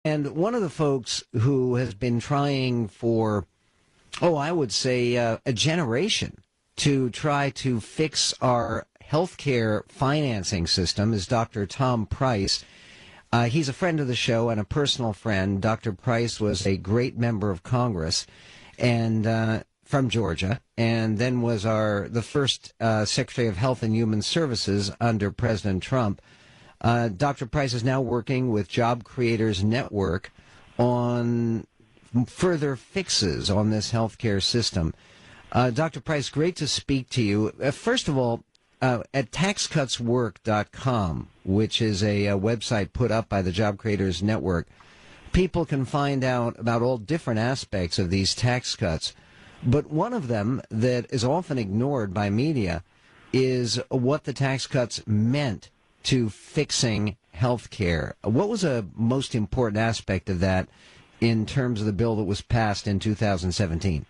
And one of the folks who has been trying for, I would say a generation to try to fix our healthcare financing system is Dr. Tom Price. He's a friend of the show and a personal friend. Dr. Price was a great member of Congress and from Georgia, and then was the first Secretary of Health and Human Services under President Trump. Dr. Price is now working with Job Creators Network on further fixes on this healthcare system. Dr. Price, great to speak to you. First of all, at taxcutswork.com, which is a website put up by the Job Creators Network, people can find out about all different aspects of these tax cuts. But one of them that is often ignored by media is what the tax cuts meant to fixing health care. What was a most important aspect of that in terms of the bill that was passed in 2017?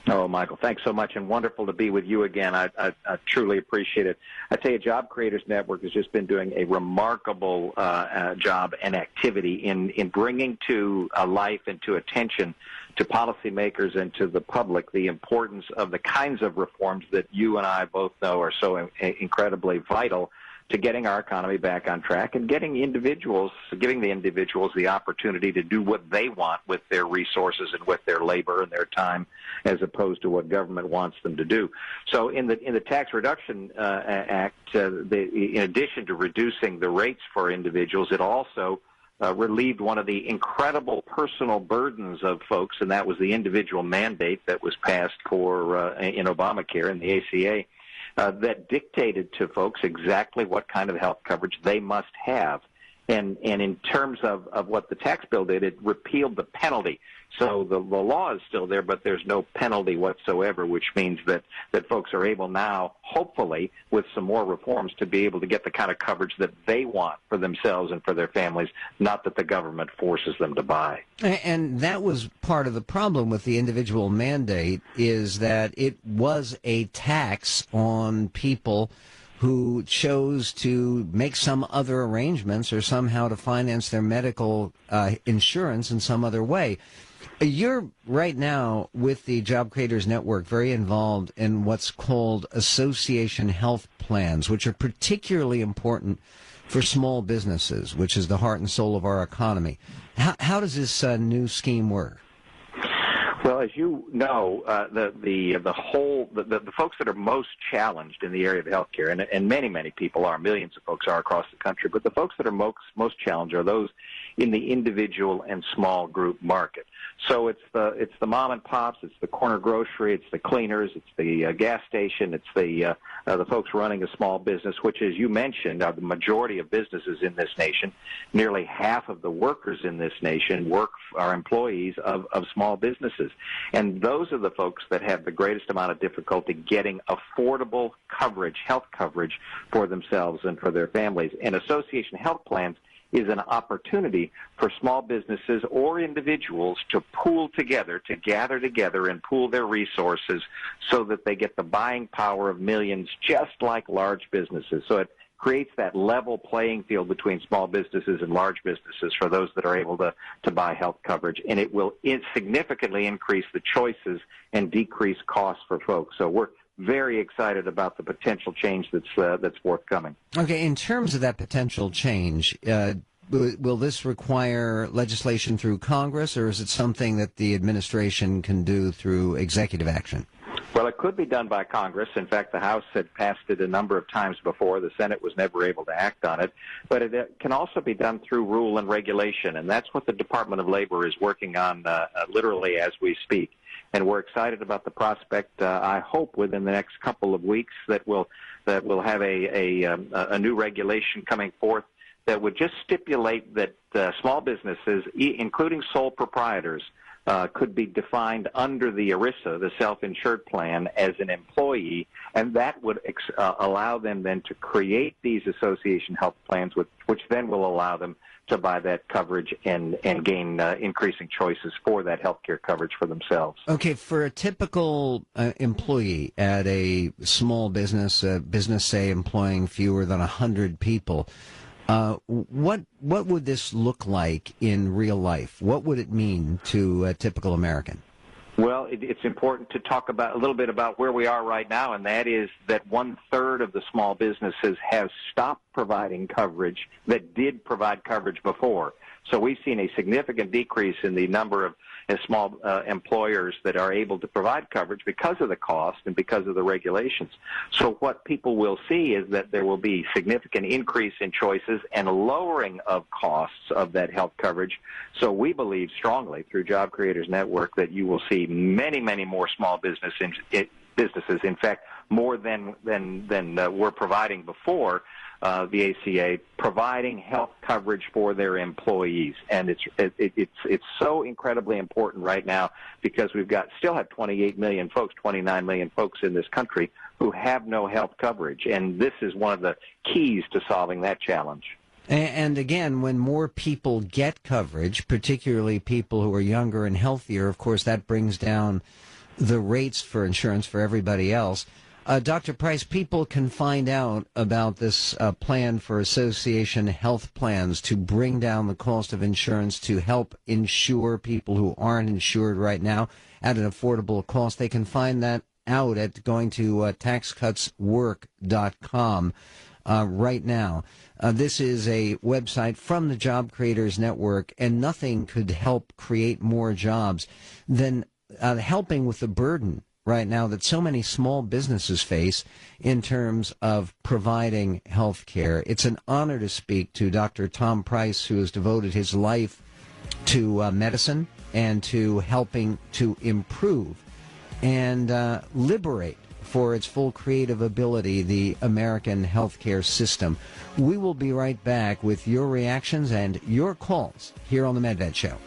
Oh, Michael, thanks so much, and wonderful to be with you again. I truly appreciate it. I tell you, Job Creators Network has just been doing a remarkable job and activity in bringing to life and to attention to policymakers and to the public the importance of the kinds of reforms that you and I both know are so incredibly vital to getting our economy back on track and giving the individuals the opportunity to do what they want with their resources and with their labor and their time, as opposed to what government wants them to do. So in the Tax Reduction Act, in addition to reducing the rates for individuals, it also relieved one of the incredible personal burdens of folks, and that was the individual mandate that was passed in Obamacare and the ACA. That dictated to folks exactly what kind of health coverage they must have. And in terms of what the tax bill did, it repealed the penalty. So the law is still there, but there's no penalty whatsoever, which means that folks are able now, hopefully, with some more reforms, to be able to get the kind of coverage that they want for themselves and for their families, not that the government forces them to buy. And that was part of the problem with the individual mandate, is that it was a tax on people who chose to make some other arrangements or somehow to finance their medical insurance in some other way. You're right now with the Job Creators Network very involved in what's called association health plans, which are particularly important for small businesses, which is the heart and soul of our economy. How does this new scheme work? Well, as you know, the folks that are most challenged in the area of healthcare, and many people are, millions of folks are across the country, but the folks that are most challenged are those in the individual and small group market. So it's the mom and pops, it's the corner grocery, it's the cleaners, it's the gas station, it's the folks running a small business, which, as you mentioned, are the majority of businesses in this nation. Nearly half of the workers in this nation are employees of small businesses. And those are the folks that have the greatest amount of difficulty getting affordable coverage, health coverage for themselves and for their families. And association health plans is an opportunity for small businesses or individuals to pool together, to gather together and pool their resources so that they get the buying power of millions, just like large businesses. So it creates that level playing field between small businesses and large businesses for those that are able to buy health coverage. And it will significantly increase the choices and decrease costs for folks. So we're very excited about the potential change that's forthcoming. Okay, in terms of that potential change, will this require legislation through Congress, or is it something that the administration can do through executive action? Well, it could be done by Congress. In fact, the House had passed it a number of times before. The Senate was never able to act on it. But it can also be done through rule and regulation, and that's what the Department of Labor is working on literally as we speak. And we're excited about the prospect, I hope, within the next couple of weeks that we'll have a new regulation coming forth that would just stipulate that small businesses, including sole proprietors, could be defined under the ERISA, the self-insured plan, as an employee, and that would allow them then to create these association health plans, which then will allow them to buy that coverage and gain increasing choices for that health care coverage for themselves. Okay, for a typical employee at a small business, say employing fewer than 100 people, What would this look like in real life? What would it mean to a typical American? Well, it's important to talk about a little bit about where we are right now, and that is that 1/3 of the small businesses have stopped providing coverage that did provide coverage before. So we've seen a significant decrease in the number of small employers that are able to provide coverage because of the cost and because of the regulations. So what people will see is that there will be significant increase in choices and lowering of costs of that health coverage. So we believe strongly through Job Creators Network that you will see many, many more small businesses, in fact, more than we're providing before. The ACA providing health coverage for their employees, and it's so incredibly important right now because we've still have 28 million folks, 29 million folks in this country who have no health coverage, and this is one of the keys to solving that challenge. And again, when more people get coverage, particularly people who are younger and healthier, of course, that brings down the rates for insurance for everybody else. Dr. Price, people can find out about this plan for association health plans to bring down the cost of insurance to help insure people who aren't insured right now at an affordable cost. They can find that out at going to taxcutswork.com right now. This is a website from the Job Creators Network, and nothing could help create more jobs than helping with the burden right now that so many small businesses face in terms of providing health care. It's an honor to speak to Dr. Tom Price, who has devoted his life to medicine and to helping to improve and liberate for its full creative ability the American healthcare system. We will be right back with your reactions and your calls here on The Medved Show.